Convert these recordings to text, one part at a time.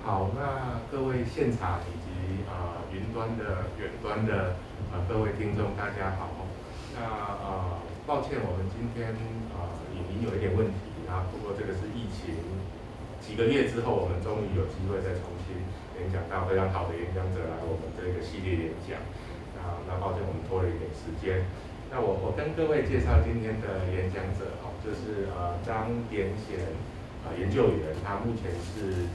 好，那各位现场以及云端的、远端的各位听众，大家好。那抱歉，我们今天影音有一点问题啊，不过这个是疫情几个月之后，我们终于有机会再重新演讲到非常好的演讲者来我们这个系列演讲。那抱歉，我们拖了一点时间。那我跟各位介绍今天的演讲者就是张典显研究员，他目前是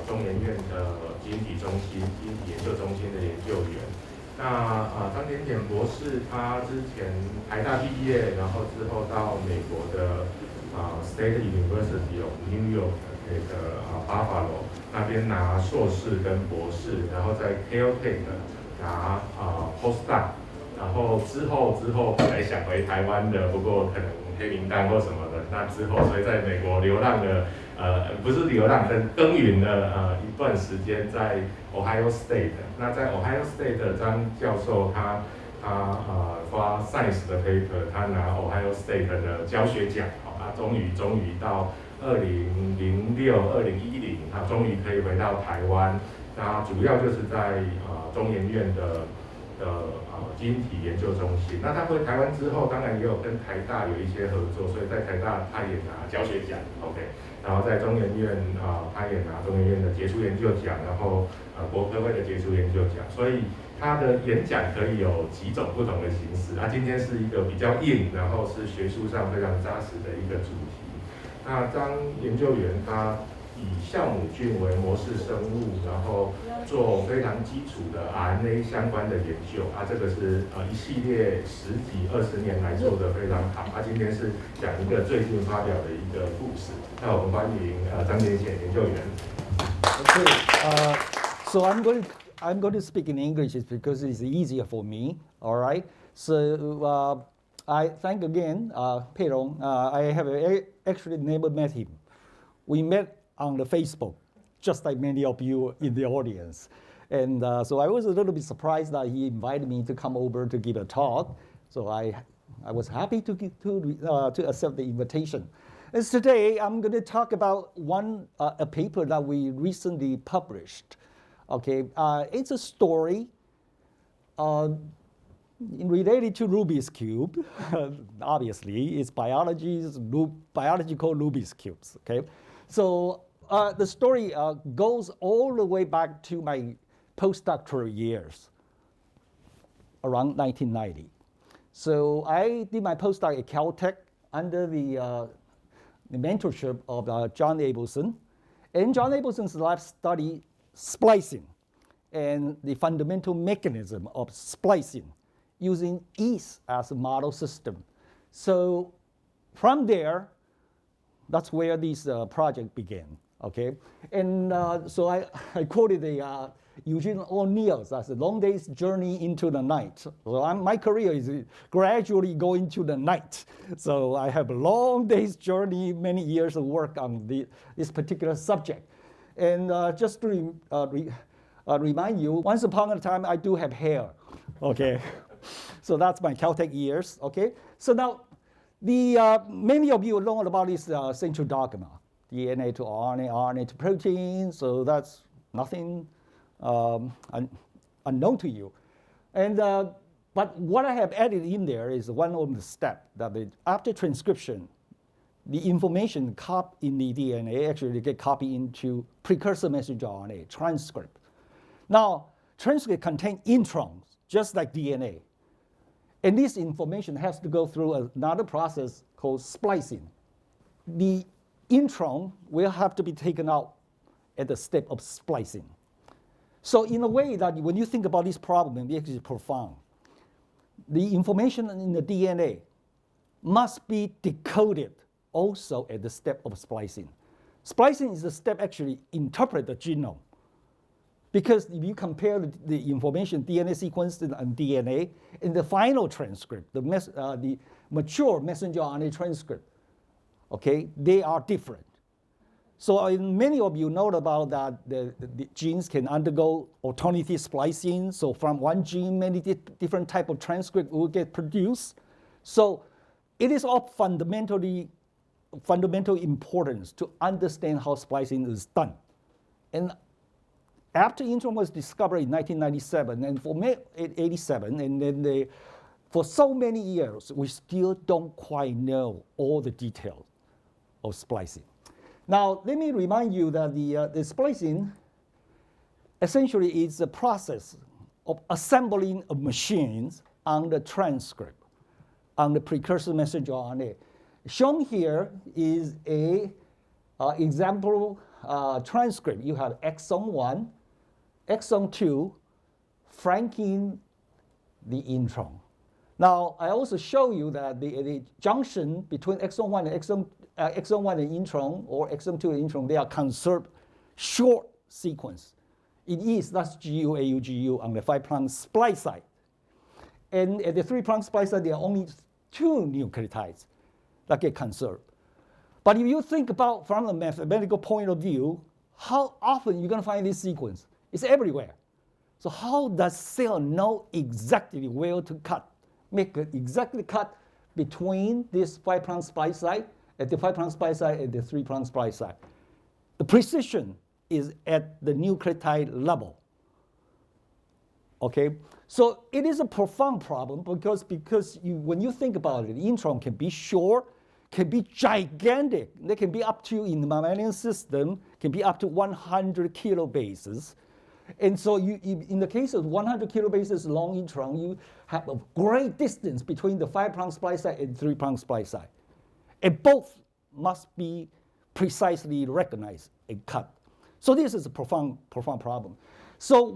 中研院的基因体中心、基因体研究中心的研究员。那张典显博士，他之前台大毕业，然后之后到美国的State University of New York 的Buffalo 那边拿硕士跟博士，然后在 Caltech 拿postdoc， 然后之后本来想回台湾的，不过可能黑名单或什么的，那之后所以在美国流浪的。不是流浪，耕耘了一段时间在 Ohio State。那在 Ohio State 张教授他发 Science 的 paper， 他拿 Ohio State 的教学奖，终于到2006、2010，他终于可以回到台湾。那主要就是在中研院的基因体研究中心。那他回台湾之后，当然也有跟台大有一些合作，所以在台大他也拿教学奖 ，OK。然后在中研院他也拿中研院的杰出研究奖，然后国科会的杰出研究奖，所以他的演讲可以有几种不同的形式。今天是一个比较硬，然后是学术上非常扎实的一个主题。那张研究员他以酵母菌为模式生物，然后做非常基础的 RNA 相关的研究这个是一系列10几20年来做的非常好。今天是讲一个最近发表的一个故事。那我们欢迎张典显研究员。Okay, so I'm going to speak in English because it's easier for me. All right. So I thank again Pei Rong. I have actually never met him. We met on the Facebook, just like many of you in the audience. And so I was a little bit surprised that he invited me to come over to give a talk. So I was happy to accept the invitation. And today I'm going to talk about a paper that we recently published. Okay, it's a story related to Rubik's cube. Obviously, it's biological Rubik's cubes. Okay, so the story goes all the way back to my postdoctoral years, around 1990. So I did my postdoc at Caltech under the mentorship of John Abelson. And John Abelson's lab studied splicing and the fundamental mechanism of splicing using yeast as a model system. So from there, that's where this project began. Okay, and so I quoted Eugene O'Neill's as a long day's journey into the night. So my career is gradually going to the night. So I have a long day's journey, many years of work on this particular subject. And just to remind you, once upon a time I do have hair. Okay, so that's my Caltech years. Okay, so now many of you know about this central dogma. DNA to RNA, RNA to protein, so that's nothing unknown to you. And but what I have added in there is one of the steps that after transcription, the information in the DNA actually get copied into precursor messenger RNA, transcript. Now, transcript contain introns, just like DNA. And this information has to go through another process called splicing. The intron will have to be taken out at the step of splicing. So in a way that when you think about this problem, it is profound. The information in the DNA must be decoded also at the step of splicing. Splicing is the step actually interpret the genome. Because if you compare the information, DNA sequence and DNA, in the final transcript, the mature messenger RNA transcript, okay, they are different. So many of you know about that the genes can undergo alternative splicing. So from one gene, many different type of transcript will get produced. So it is of fundamental importance to understand how splicing is done. And after intron was discovered in 1997 and for 87, and then for so many years, we still don't quite know all the details of splicing. Now, let me remind you that the splicing essentially is a process of assembling of machines on the transcript, on the precursor messenger RNA. Shown here is a example transcript. You have exon 1, exon 2, franking the intron. Now, I also show you that the junction between exon 1 and exon 1 and intron, or exon 2 and intron, they are conserved short sequence. It is, that's GU, AU, GU on the 5' splice site. And at the 3' splice site, there are only 2 nucleotides that get conserved. But if you think about from a mathematical point of view, how often you're going to find this sequence? It's everywhere. So how does cell know exactly where to cut? Make an exactly cut between this 5' splice site, at the 5' splice site, and the 3' splice site. The precision is at the nucleotide level. Okay, so it is a profound problem because when you think about it, intron can be short, can be gigantic. They can be up to, in the mammalian system, can be up to 100 kilobases. And so in the case of 100 kilobases long intron, you have a great distance between the 5' splice site and 3' splice site. And both must be precisely recognized and cut. So this is a profound problem. So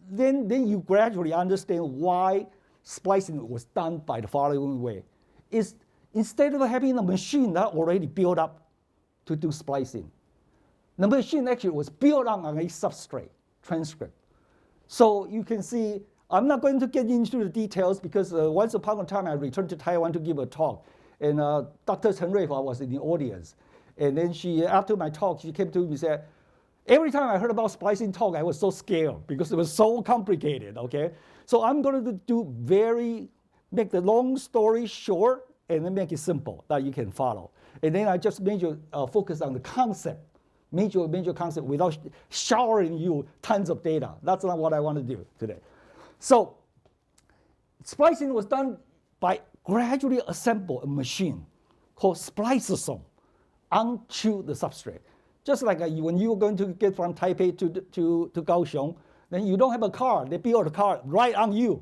then you gradually understand why splicing was done by the following way. Is instead of having a machine that already built up to do splicing, the machine actually was built on a substrate, transcript. So you can see, I'm not going to get into the details because once upon a time I returned to Taiwan to give a talk, and Dr. Chen Ruihua was in the audience. And then after my talk, she came to me and said, every time I heard about splicing talk, I was so scared because it was so complicated, okay? So I'm going to make the long story short and then make it simple that you can follow. And then I just focus on the concept, major concept without showering you tons of data. That's not what I want to do today. So splicing was done by gradually assemble a machine called spliceosome onto the substrate. Just like when you're going to get from Taipei to Kaohsiung, then you don't have a car. They build a car right on you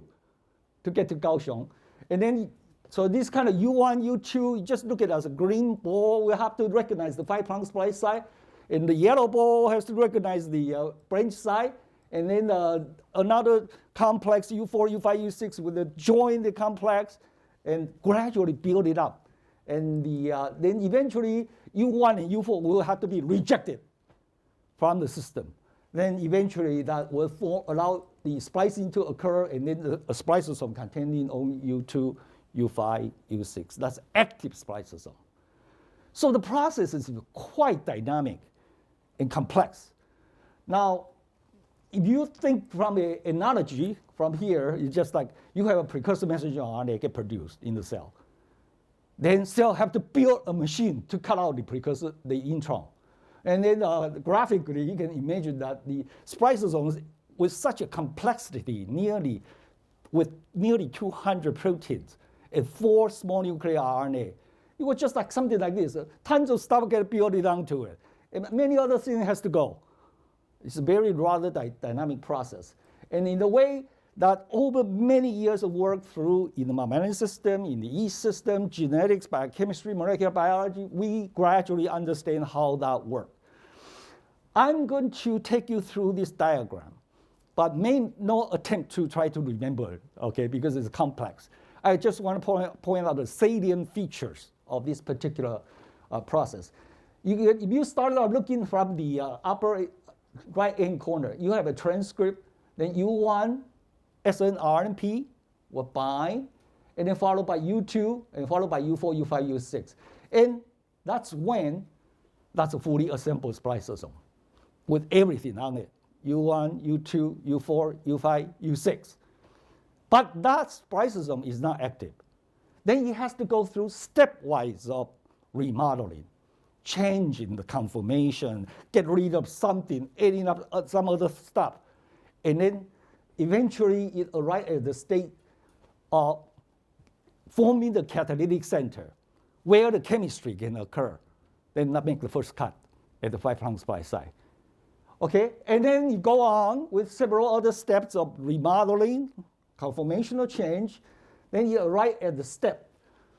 to get to Kaohsiung. And then, so this kind of U1, U2, you just look at it as a green ball. We have to recognize the 5' splice site. And the yellow ball has to recognize the branch site. And then another complex, U4, U5, U6 with the join complex, and gradually build it up. And then eventually, U1 and U4 will have to be rejected from the system. Then eventually that will allow the splicing to occur, and then a spliceosome containing only U2, U5, U6. That's active spliceosome. So the process is quite dynamic and complex. Now, if you think from an analogy from here, it's just like you have a precursor messenger RNA get produced in the cell. Then cell have to build a machine to cut out the precursor, the intron. And then graphically, you can imagine that the spliceosomes with such a complexity, with nearly 200 proteins and 4 small nuclear RNA. It was just like something like this. Tons of stuff get built onto it. And many other things has to go. It's a very rather dynamic process. And in the way that over many years of work through in the mammalian system, in the yeast system, genetics, biochemistry, molecular biology, we gradually understand how that works. I'm going to take you through this diagram, but make no attempt to try to remember it, okay, because it's complex. I just want to point out the salient features of this particular process. If you start out looking from the upper right-hand corner, you have a transcript, then U1, sNRNP will bind, and then followed by U2, and followed by U4, U5, U6. And that's a fully assembled spliceosome with everything on it, U1, U2, U4, U5, U6. But that spliceosome is not active. Then it has to go through stepwise of remodeling. changing the conformation, get rid of something, adding up some other stuff. And then eventually it arrives at the state of forming the catalytic center where the chemistry can occur. Then that makes the first cut at the 5' splice site. Okay, and then you go on with several other steps of remodeling, conformational change. Then you arrive at the step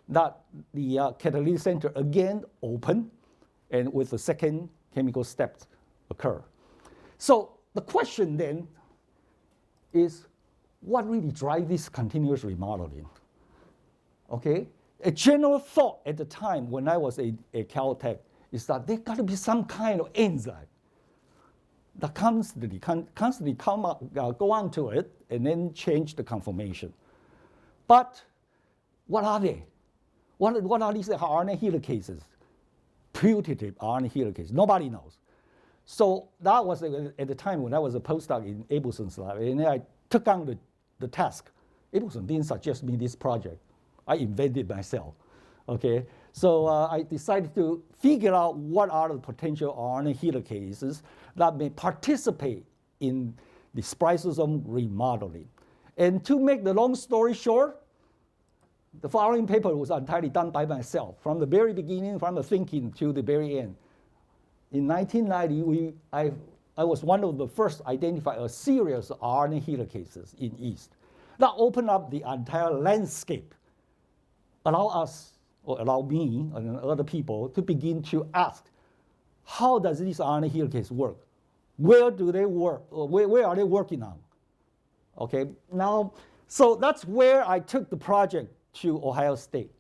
that the catalytic center again open, and with the second chemical steps occur. So the question then is, what really drives this continuous remodeling? Okay, a general thought at the time when I was a Caltech is that there got to be some kind of enzyme that constantly go onto it and then change the conformation. But what are they? What are these RNA helicases? Putative RNA helicases. Nobody knows. So that was at the time when I was a postdoc in Abelson's lab, and I took on the task. Abelson didn't suggest me this project. I invented myself. Okay, so I decided to figure out what are the potential RNA helicases that may participate in the spliceosome remodeling. And to make the long story short, the following paper was entirely done by myself, from the very beginning, from the thinking to the very end. In 1990, I was one of the first to identify a series of RNA helicases in yeast. That opened up the entire landscape, allow me and other people to begin to ask, how does this RNA helicase work? Where do they work? Where are they working on? Okay, now, so that's where I took the project to Ohio State,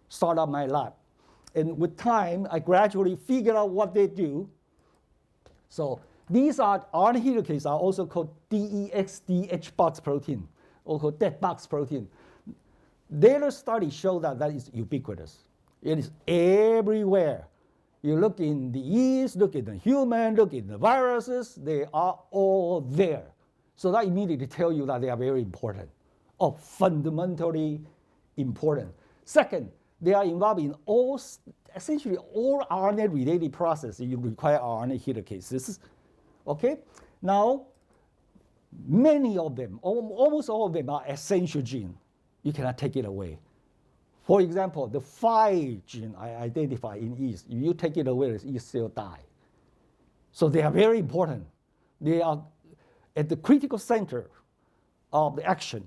start up my lab. And with time, I gradually figured out what they do. So these are RNA helicases are also called DExD H-box protein, or called DEAD-box protein. Later studies show that that is ubiquitous. It is everywhere. You look in the yeast, look in the human, look in the viruses, they are all there. So that immediately tells you that they are very important, or fundamentally important. Second, they are involved in essentially all RNA-related processes. You require RNA helicases. Okay? Now, many of them, almost all of them are essential genes. You cannot take it away. For example, the 5 gene I identify in yeast, if you take it away, the yeast cell die. So they are very important. They are at the critical center of the action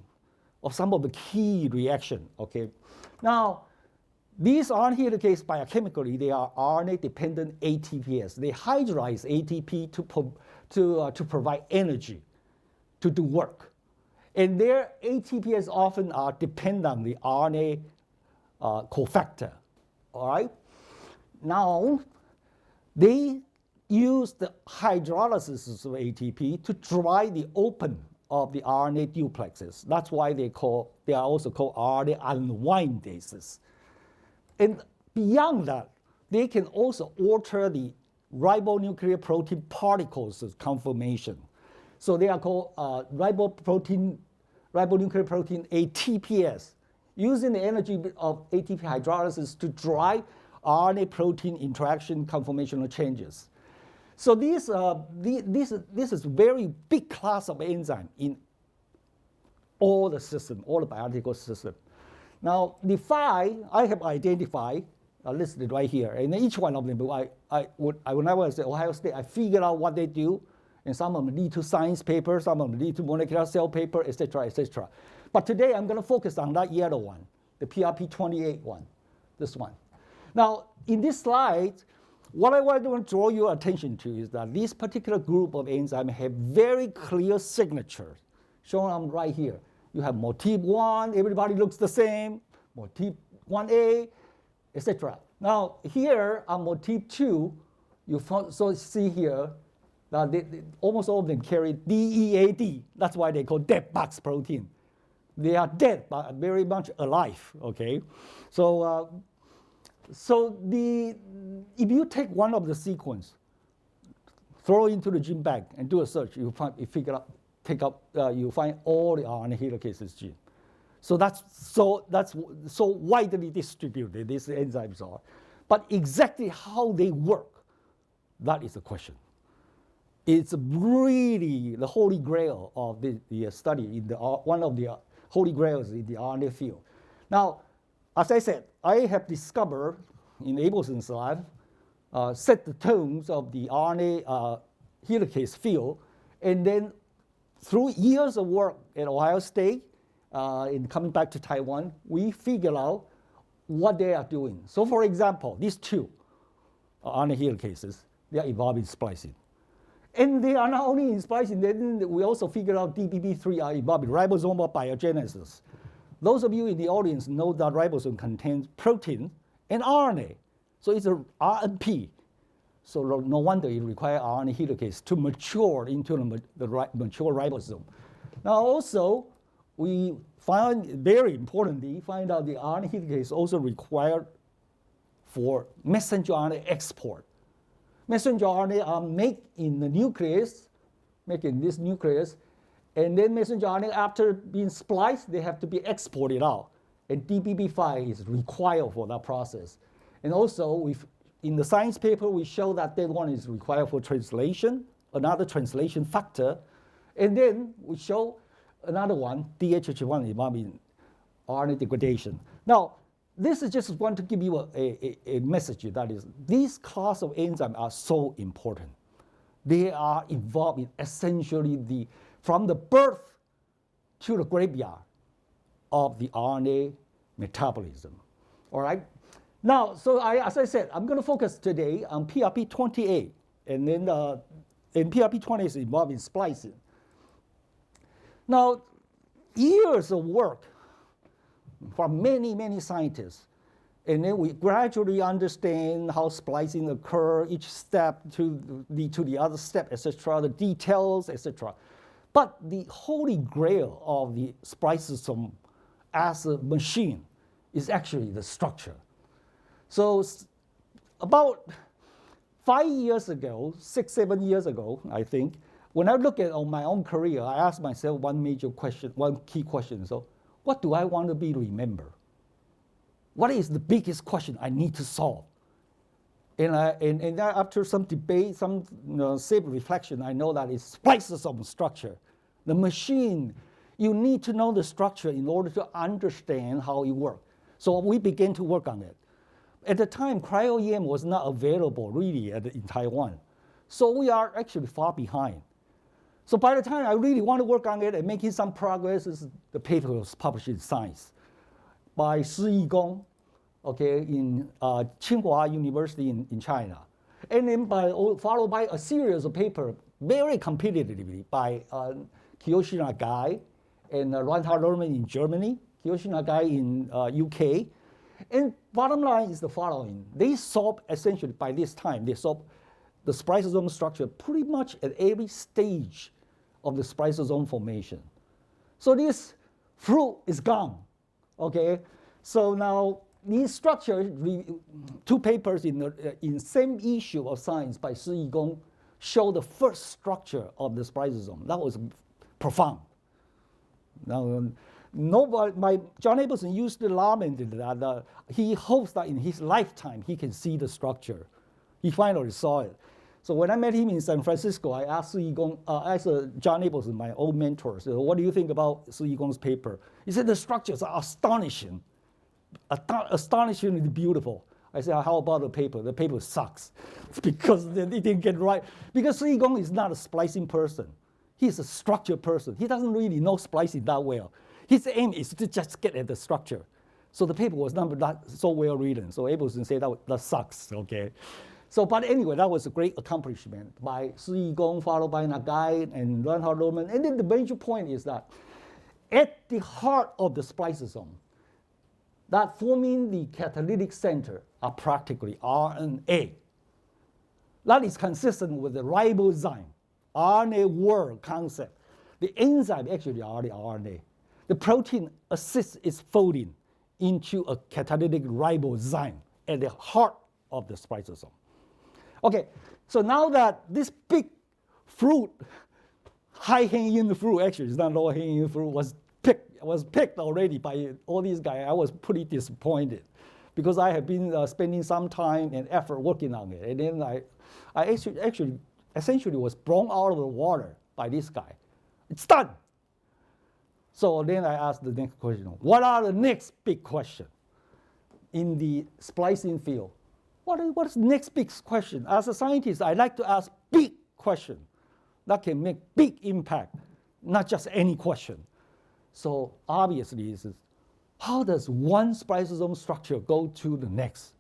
of some of the key reaction. Okay. Now, these RNA helicases biochemically, they are RNA-dependent ATPase. They hydrolyze ATP to provide energy to do work. And their ATPase often are dependent on the RNA cofactor. All right. Now, they use the hydrolysis of ATP to drive the open of the RNA duplexes. That's why they are also called RNA unwindases. And beyond that, they can also alter the ribonuclear protein particles conformation. So they are called ribonuclear protein ATPase, using the energy of ATP hydrolysis to drive RNA protein interaction conformational changes. So this is a very big class of enzyme in all the system, all the biological system. Now, the 5 I have identified are listed right here, and each one of them, when I was at Ohio State, I figured out what they do, and some of them lead to science papers, some of them lead to molecular cell paper, etc., etc. But today I'm going to focus on that yellow one, the Prp28 one, this one. Now, in this slide, what I want to draw your attention to is that this particular group of enzymes have very clear signatures, shown on right here. You have motif 1, everybody looks the same, motif 1A, etc. Now, here on motif 2, you see here that almost all of them carry DEAD. That's why they call DEAD-box protein. They are dead, but very much alive. Okay, so if you take one of the sequence, throw it into the gene bank and do a search, you find you find all the RNA helicases gene. So that's so widely distributed these enzymes are. But exactly how they work, that is the question. It's really the holy grail of the study, one of the holy grails in the RNA field. Now, as I said, I have discovered in Abelson's lab, set the tones of the RNA helicase field, and then through years of work at Ohio State, in coming back to Taiwan, we figured out what they are doing. So for example, these two RNA helicases, they are involved in splicing. And they are not only in splicing, then we also figured out DPP3 are involved in ribosomal biogenesis. Those of you in the audience know that ribosome contains protein and RNA. So it's a RNP. So no wonder it requires RNA helicase to mature into the mature ribosome. Now also, we find, very importantly, find out the RNA helicase also required for messenger RNA export. Messenger RNA are made in the nucleus, making this nucleus, and then messenger RNA, after being spliced, they have to be exported out. And DPP5 is required for that process. And also, in the science paper, we show that that one is required for translation, another translation factor. And then we show another one, DHH1 involved in RNA degradation. Now, this is just want to give you a message that is, these class of enzymes are so important. They are involved in essentially from the birth to the graveyard of the RNA metabolism. All right? Now, so as I said, I'm going to focus today on Prp28, and then and Prp28 is involved in splicing. Now, years of work from many, many scientists. And then we gradually understand how splicing occurs, each step to lead to the other step, etc., the details, etc. But the holy grail of the spliceosome as a machine is actually the structure. So about 5 years ago, 6, 7 years ago, I think, when I look at my own career, I asked myself one major question, one key question. So, what do I want to be remembered? What is the biggest question I need to solve? And after some debate, some self-reflection, I know that it's spliceosome structure. The machine, you need to know the structure in order to understand how it works. So we began to work on it. At the time, cryo-EM was not available really in Taiwan. So we are actually far behind. So by the time I really want to work on it and making some progress, the paper was published in Science by Shi Yigong, okay, in Tsinghua University in China. And then followed by a series of papers very competitively by Kiyoshi Nagai and Reinhard Lerman in Germany, Kiyoshi Nagai in UK. And bottom line is the following. They solved, essentially by this time, they solved the spliceosome structure pretty much at every stage of the spliceosome formation. So this fruit is gone, okay? So now these structures, two papers in same issue of Science by Shi Yigong show the first structure of the spliceosome. That was profound. Now, John Abelson used to lament that he hopes that in his lifetime he can see the structure. He finally saw it. So when I met him in San Francisco, I asked John Abelson, my old mentor, so what do you think about Shi Yigong's paper? He said the structures are astonishing, astonishingly beautiful. I said, how about the paper? The paper sucks because they didn't get right. Because Shi Yigong is not a splicing person. He's a structure person. He doesn't really know splicing that well. His aim is to just get at the structure. So the paper was not so well written. So Abelson said that sucks, okay? So, but anyway, that was a great accomplishment by Shi Yigong, followed by Nagai and Reinhard Lerman. And then the major point is that at the heart of the spliceosome, that forming the catalytic center are practically RNA. That is consistent with the ribozyme, RNA world concept. The enzyme actually are the RNA. The protein assists its folding into a catalytic ribozyme at the heart of the spliceosome. Okay, so now that this big fruit, high-hanging fruit, actually it's not low-hanging fruit, was picked already by all these guys, I was pretty disappointed. because I have been spending some time and effort working on it. And then I actually essentially was blown out of the water by this guy. It's done. So then I asked the next question, what are the next big questions in the splicing field? What is the next big question? As a scientist, I like to ask big questions that can make big impact, not just any question. So obviously, this is, how does one spliceosome structure go to the next?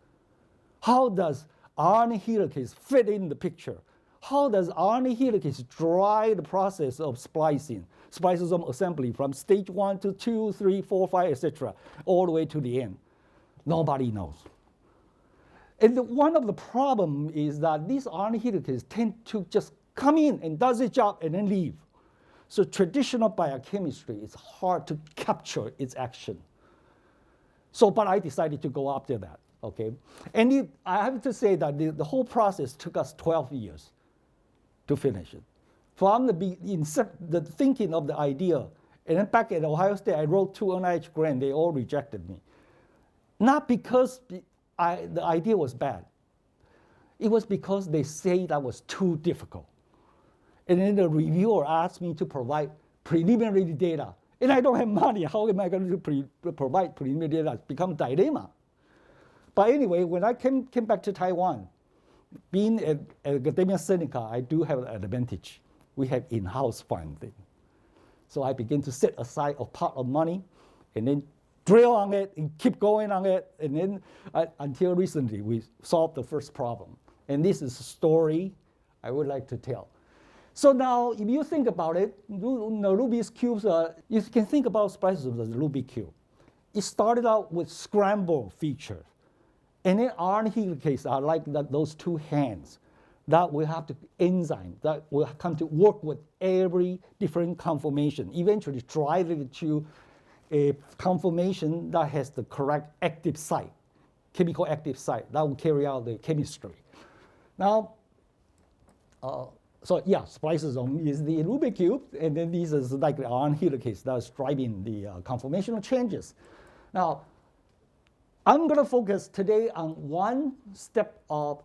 How does RNA helicase fit in the picture? How does RNA helicase drive the process of splicing, spliceosome assembly from stage 1 to 2, 3, 4, 5, etc., all the way to the end? Nobody knows. And one of the problems is that these RNA helicase tend to just come in and does its job and then leave. So traditional biochemistry is hard to capture its action. So, but I decided to go after that, okay? And I have to say that the whole process took us 12 years to finish it. From the thinking of the idea, and then back at Ohio State, I wrote 2 NIH grants, they all rejected me. Not because the idea was bad. It was because they say that was too difficult. And then the reviewer asked me to provide preliminary data. And I don't have money. How am I going to provide preliminary data? It's become a dilemma. But anyway, when I came back to Taiwan, being at Academia Sinica, I do have an advantage. We have in-house funding. So I began to set aside a part of money and then drill on it and keep going on it. And then until recently, we solved the first problem. And this is a story I would like to tell. So now, if you think about it, Rubik's cubes, you can think about spliceosomes as a Rubik's cube. It started out with scramble features. And then RNA helicase are like those 2 hands that will have to enzyme that will come to work with every different conformation, eventually drive it to a conformation that has the correct active site, chemical active site that will carry out the chemistry. Now, so yeah, spliceosome is the Rubik's cube, and then this is like the RNA helicase that's driving the conformational changes. Now, I'm going to focus today on one step of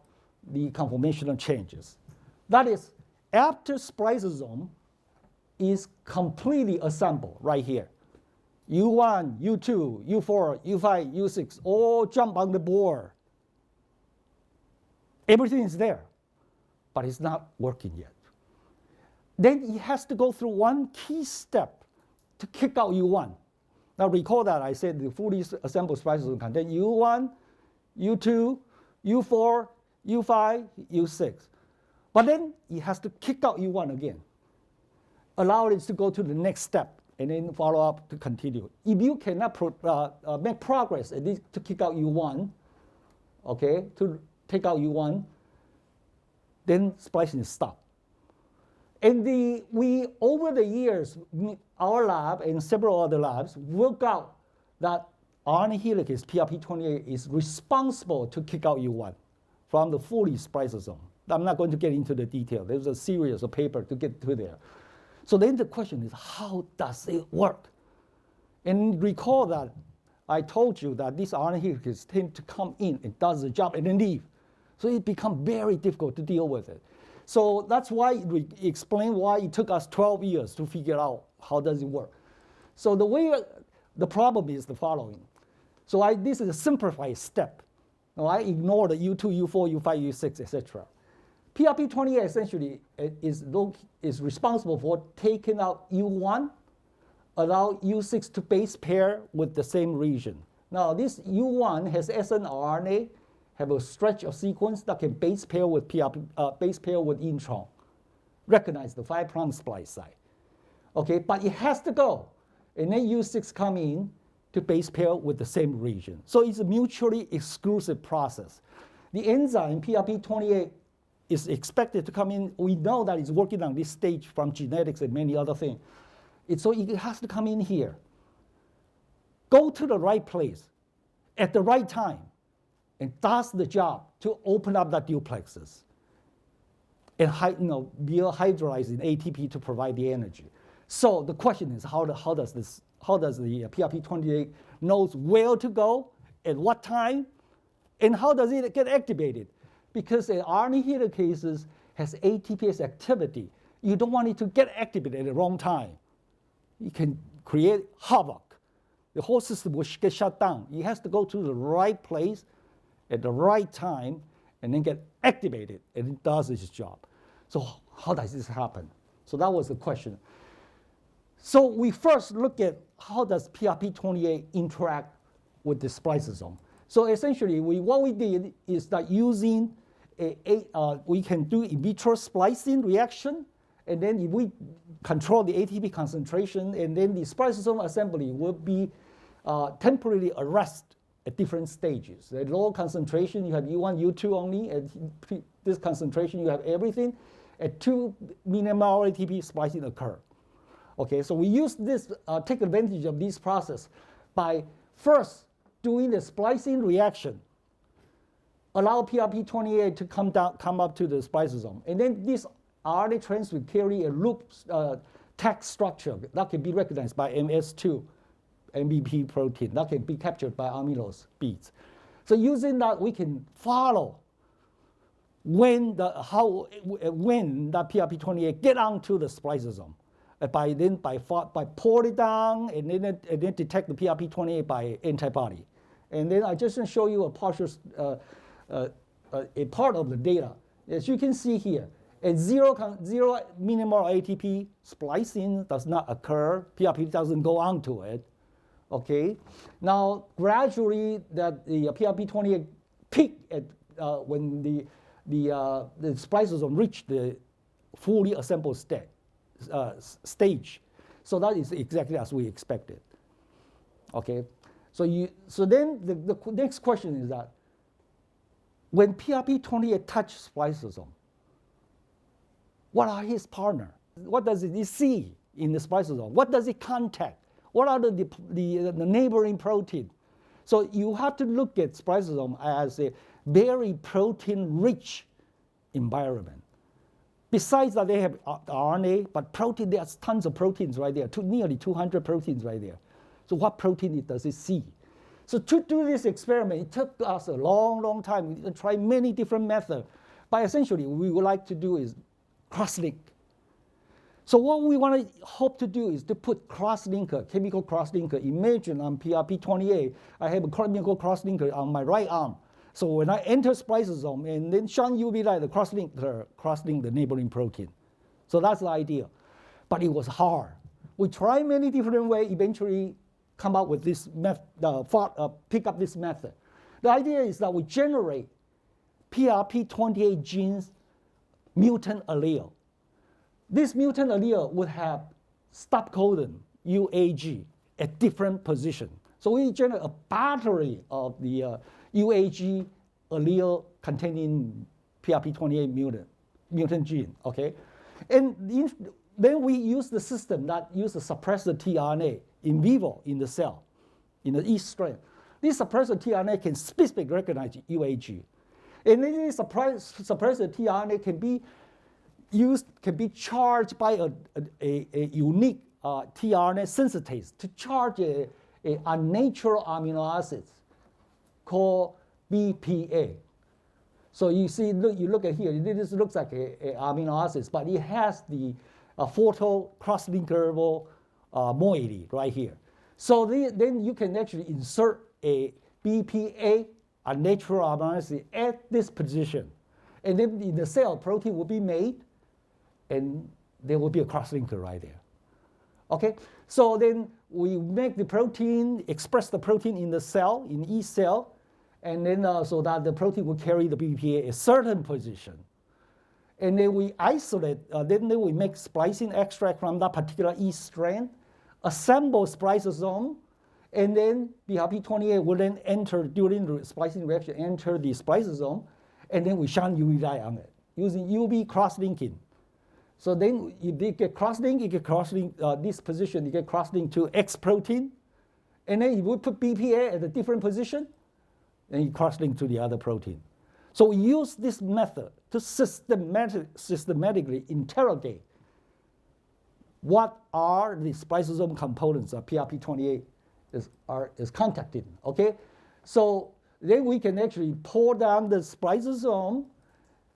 the conformational changes. That is, after spliceosome is completely assembled right here, U1, U2, U4, U5, U6 all jump on the board. Everything is there, but it's not working yet. Then it has to go through one key step to kick out U1. Now recall that I said the fully assembled spliceosome contain U1, U2, U4, U5, U6. But then it has to kick out U1 again. Allow it to go to the next step and then follow up to continue. If you cannot make progress at least to kick out U1, okay, to take out U1, then splicing is stopped. And we, over the years, our lab and several other labs work out that RNA helicase, Prp28, is responsible to kick out U1 from the fully spliceosome. I'm not going to get into the detail. There's a series of papers to get to there. So then the question is, how does it work? And recall that I told you that these RNA helicase tend to come in and does the job and then leave. So it becomes very difficult to deal with it. So that's why we explain why it took us 12 years to figure out how does it work. So the problem is the following. So this is a simplified step. Now I ignore the U2, U4, U5, U6, etc. Prp28 essentially is responsible for taking out U1, allow U6 to base pair with the same region. Now this U1 has sNRNA, have a stretch of sequence that can base pair with intron. Recognize the 5' splice site. Okay, but it has to go. And then U6 come in to base pair with the same region. So it's a mutually exclusive process. The enzyme Prp28 is expected to come in. We know that it's working on this stage from genetics and many other things. So it has to come in here. Go to the right place at the right time. And does the job to open up that duplexes and be hydrolyzing ATP to provide the energy. So the question is, how does the Prp28 knows where to go, at what time, And how does it get activated? Because the RNA helicases has ATPase activity. You don't want it to get activated at the wrong time. You can create havoc. The whole system will get shut down. It has to go to the right place at the right time and then get activated, and it does its job. So how does this happen? So that was the question. So we first look at how does Prp28 interact with the spliceosome. So essentially, what we did is that using we can do in vitro splicing reaction, and then if we control the ATP concentration, and then the spliceosome assembly will be temporarily arrested at different stages. At low concentration, you have U1, U2 only. At this concentration, you have everything. At 2 millimole ATP, splicing occur. Okay, so we use this, take advantage of this process by first doing the splicing reaction, allow Prp28 to come up to the spliceosome, and then this RNA trains will carry a loop tag structure that can be recognized by MS2 MVP protein that can be captured by amylose beads. So using that, we can follow when the Prp28 get onto the spliceosome. By pour it down and then detect the Prp28 by antibody. And then I just show you a partial a part of the data. As you can see here, at 0 millimole ATP, splicing does not occur. Prp doesn't go onto it. Okay. Now gradually that the Prp28 peak at when the spliceosome reach the fully assembled stage. So that is exactly as we expected. Okay. So then the next question is that when Prp28 touch spliceosome, what are his partner? What does it see in the spliceosome? What does it contact? What are the neighboring protein? So you have to look at spliceosome as a very protein-rich environment. Besides that, they have RNA, but protein, there's tons of proteins right there, nearly 200 proteins right there. So what protein does it see? So to do this experiment, it took us a long, long time. We tried many different methods. But essentially, what we would like to do is cross-link. So what we want to hope to do is to put cross-linker, chemical cross-linker. Imagine on Prp28, I have a chemical cross-linker on my right arm. So when I enter spliceosome and then shine UV light, the cross-link the neighboring protein. So that's the idea. But it was hard. We tried many different ways, eventually come up with this pick up this method. The idea is that we generate Prp28 genes mutant allele. This mutant allele would have stop codon, UAG, at different positions. So we generate a battery of the UAG allele containing Prp28 mutant gene, okay? And then we use the system that uses suppressor tRNA in vivo in the cell, in the yeast strain. This suppressor tRNA can specifically recognize UAG. And then this suppressor tRNA can be charged by a unique tRNA synthetase to charge a unnatural amino acid called BPA. So you see, you look at here, this looks like a amino acid, but it has the photo cross-linkable moiety right here. So then you can actually insert a BPA, a natural amino acid, at this position. And then in the cell, protein will be made, and there will be a cross-linker right there. Okay, so then we make the protein, express the protein in the cell, in each cell, and then so that the protein will carry the BPA a certain position. And then we isolate, then we make splicing extract from that particular yeast strain, assemble spliceosome, and then Prp28 will then enter, during the splicing reaction, enter the spliceosome, and then we shine UV light on it using UV cross-linking. So then if they get cross-link, you get cross-link this position, you get cross-link to X protein. And then if we put BPA at a different position, then you cross-link to the other protein. So we use this method to systematically interrogate what are the spliceosome components of Prp28 is contacting. Okay? So then we can actually pull down the spliceosome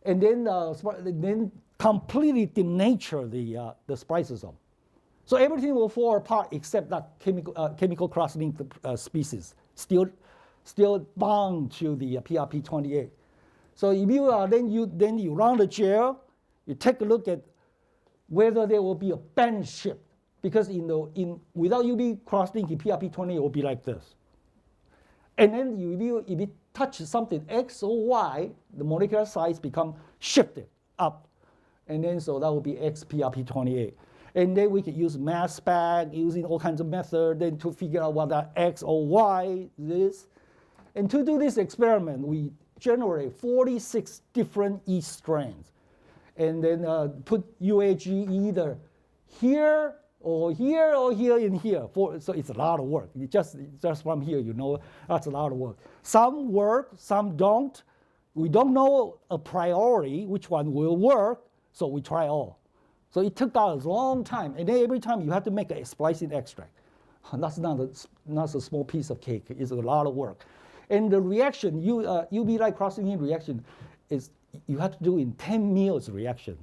and then completely denature the spliceosome. So everything will fall apart except that chemical cross-linked species still bound to the Prp28. So if you then you run the gel, you take a look at whether there will be a bend shift, because without UV cross-linking, Prp28 will be like this. And then if you touch something X or Y, the molecular size become shifted up, and then so that will be XPRP28. And then we can use mass spec, using all kinds of methods, then to figure out what that X or Y is. And to do this experiment, we generate 46 different yeast strains, and then put UAG either here or here or here and here. So it's a lot of work. Just from here, that's a lot of work. Some work, some don't. We don't know a priori which one will work, so we try all. So it took us a long time, and then every time you have to make a splicing extract. That's not a small piece of cake. It's a lot of work. And the reaction, UV light cross-linking reaction, is you have to do in 10 meals reaction.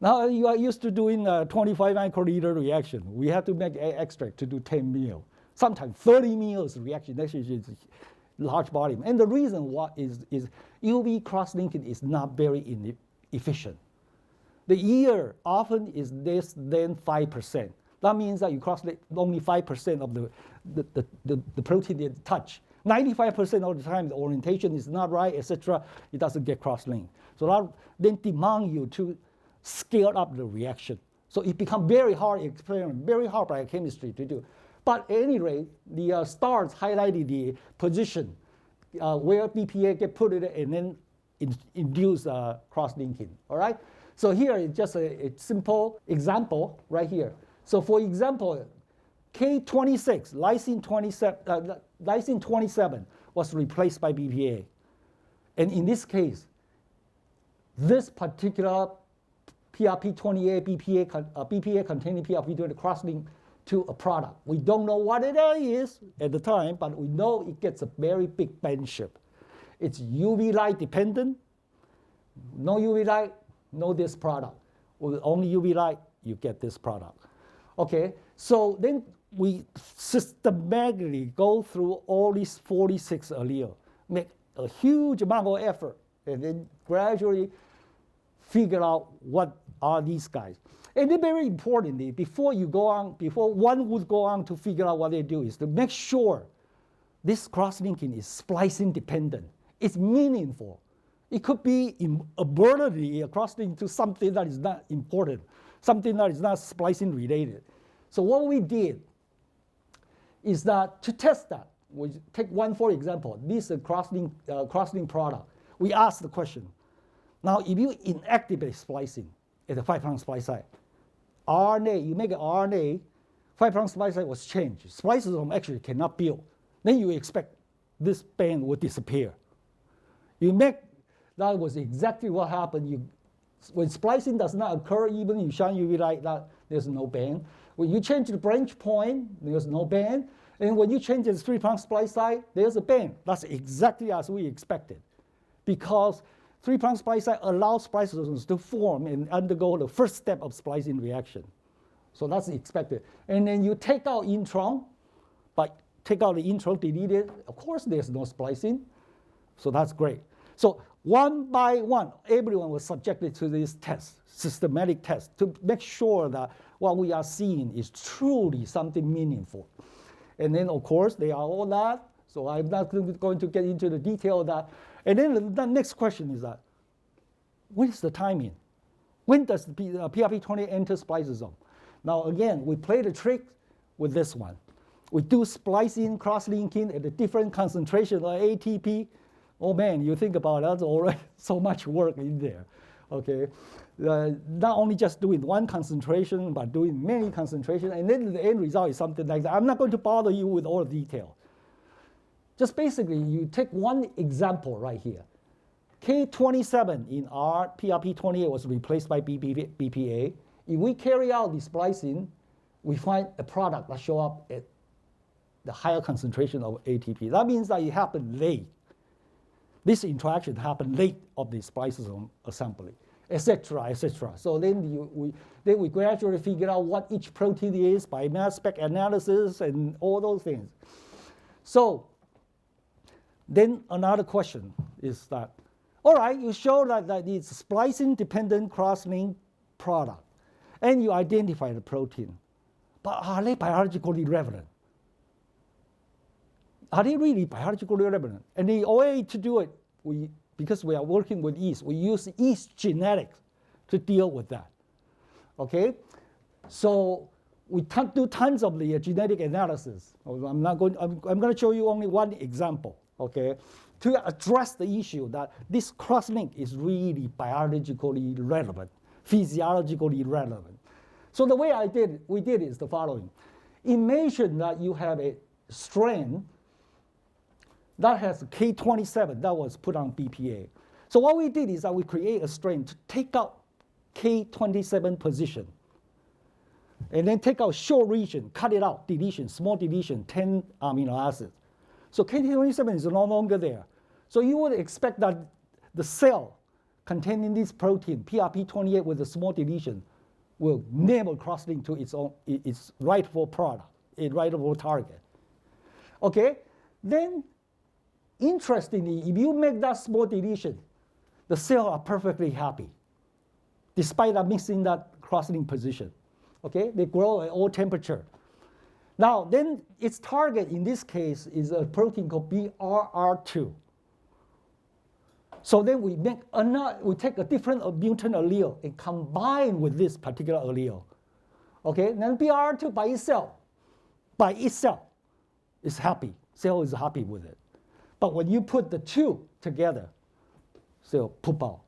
Now you are used to doing a 25 microliter reaction. We have to make an extract to do 10 meals. Sometimes 30 meals reaction. That's usually large volume. And the reason why is UV cross-linking is not very efficient. The yield often is less than 5%. That means that you cross-link only 5% of the protein you touch. 95% of the time the orientation is not right, etc. It doesn't get cross-linked. So that then demand you to scale up the reaction. So it becomes very hard experiment, very hard biochemistry to do. But at any rate, the stars highlighted the position where BPA get put in and then induce cross-linking. All right. So here is just a simple example right here. So for example, K26, lysine 27 was replaced by BPA. And in this case, this particular Prp28 BPA containing Prp28 cross-link to a product. We don't know what it is at the time, but we know it gets a very big bend shift. It's UV light dependent. No UV light, no this product. With only UV light, you get this product. Okay, so then we systematically go through all these 46 alleles, make a huge amount of effort, and then gradually figure out what are these guys. And then very importantly, before one would go on to figure out what they do, is to make sure this cross-linking is splicing dependent. It's meaningful. It could be abruptly a cross-link to something that is not important, something that is not splicing related. So what we did is that to test that, we take one for example, this is a cross-link product. We ask the question, now if you inactivate splicing at the 5' splice site, RNA, you make an RNA, 5' splice site was changed. Spliceosome actually cannot build. Then you expect this band would disappear. That was exactly what happened. When splicing does not occur, even you shine UV light, there's no band. When you change the branch point, there's no band. And when you change the 3' splice site, there's a band. That's exactly as we expected. Because 3' splice site allows spliceosomes to form and undergo the first step of splicing reaction. So that's expected. And then you take out intron, but take out the intron, delete it. Of course, there's no splicing. So that's great. So one by one, everyone was subjected to this test, systematic test, to make sure that what we are seeing is truly something meaningful. And then, of course, they are all that. So I'm not going to get into the detail of that. And then the next question is that, what is the timing? When does the Prp28 enter spliceosome? Now, again, we play the trick with this one. We do splicing, cross-linking at a different concentration of ATP. Oh man, you think about that's already so much work in there. Okay, not only just doing one concentration, but doing many concentrations, and then the end result is something like that. I'm not going to bother you with all the detail. Just basically, you take one example right here. K27 in our Prp28 was replaced by BPA. If we carry out the splicing, we find a product that show up at the higher concentration of ATP. That means that it happened late. This interaction happened late of the spliceosome assembly, etc., etc. So then we gradually figure out what each protein is by mass spec analysis and all those things. So then another question is that, all right, you show that it's splicing-dependent cross-link product, and you identify the protein. But are they biologically relevant? Are they really biologically relevant? And the way to do it, because we are working with yeast, we use yeast genetics to deal with that. Okay? So we do tons of the genetic analysis. I'm going to show you only one example, okay, to address the issue that this cross-link is really biologically relevant, physiologically relevant. So the way we did is the following. Imagine that you have a strain that has K27 that was put on BPA. So what we did is that we create a strain to take out K27 position, and then take out short region, cut it out, deletion, small deletion, 10 amino acids. So K27 is no longer there. So you would expect that the cell containing this protein, Prp28 with a small deletion, will never cross-link to its rightful product, its rightful target. Okay? Then, interestingly, if you make that small deletion, the cells are perfectly happy, despite missing that cross-link position. Okay? They grow at all temperature. Now, then its target in this case is a protein called BRR2. So then we take a different mutant allele and combine with this particular allele. Okay, and then BRR2 by itself is happy. Cell is happy with it. But when you put the two together, cell poop out,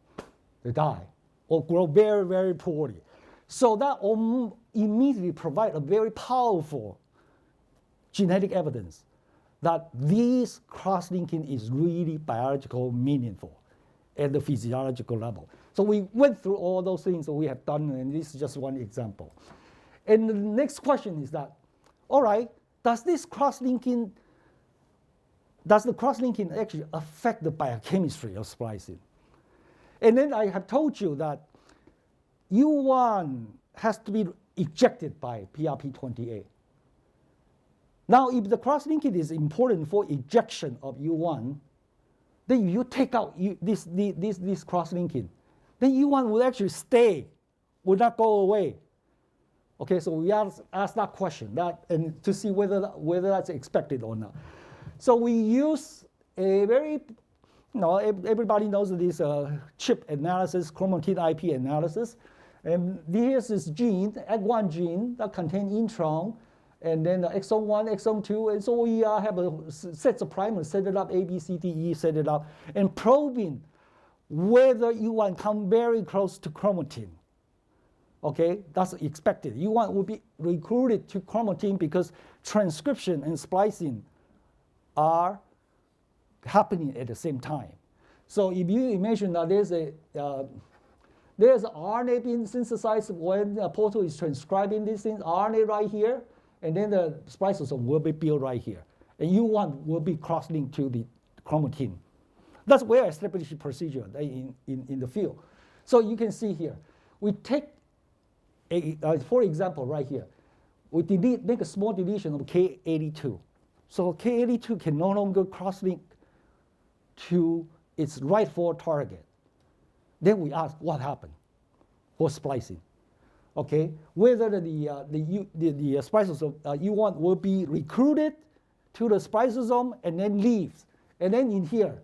they die, or grow very, very poorly. So that immediately provides a very powerful genetic evidence that this cross-linking is really biological meaningful at the physiological level. So we went through all those things that we have done, and this is just one example. And the next question is that, all right, does the cross-linking actually affect the biochemistry of splicing? And then I have told you that U1 has to be ejected by Prp28. Now, if the cross-linking is important for ejection of U1, then if you take out this cross-linking, then U1 will actually stay, will not go away. Okay, so we ask that question and to see whether that's expected or not. So we use a very, everybody knows this chip analysis, chromatin IP analysis. And here's this gene, AG1 gene that contains intron, and then exon 1, exon 2, and so we have a set of primers, set it up, A, B, C, D, E, set it up, and probing whether U1 come very close to chromatin. Okay, that's expected. U1 will be recruited to chromatin because transcription and splicing are happening at the same time. So if you imagine that there's RNA being synthesized when a protein is transcribing these things, RNA right here, and then the spliceosome will be built right here. And U1 will be cross-linked to the chromatin. That's well established procedure in the field. So you can see here, we take, for example, right here, we make a small deletion of K82. So K82 can no longer cross-link to its rightful target. Then we ask what happened for splicing. Okay, whether the spliceosome U1 will be recruited to the spliceosome and then leaves. And then in here,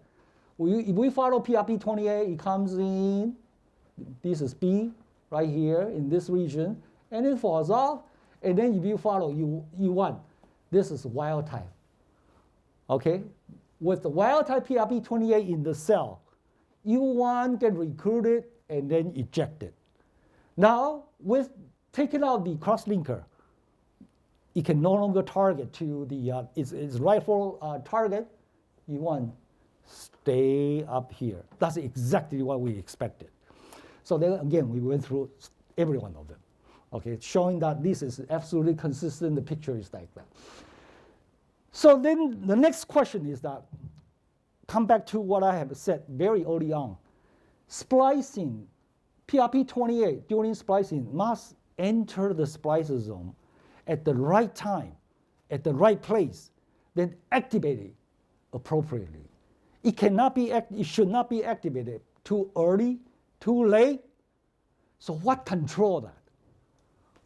if we follow Prp28, it comes in, this is B right here in this region, and it falls off. And then if you follow U1, this is wild type. Okay, with the wild type Prp28 in the cell, U1 get recruited and then ejected. Now, with taking out the cross-linker, it can no longer target to its rightful target. U1 stay up here. That's exactly what we expected. So then again, we went through every one of them, okay, showing that this is absolutely consistent. The picture is like that. So then the next question is that, come back to what I have said very early on. Splicing, Prp28 during splicing must enter the spliceosome at the right time, at the right place, then activate it appropriately. It should not be activated too early, too late. So what control that?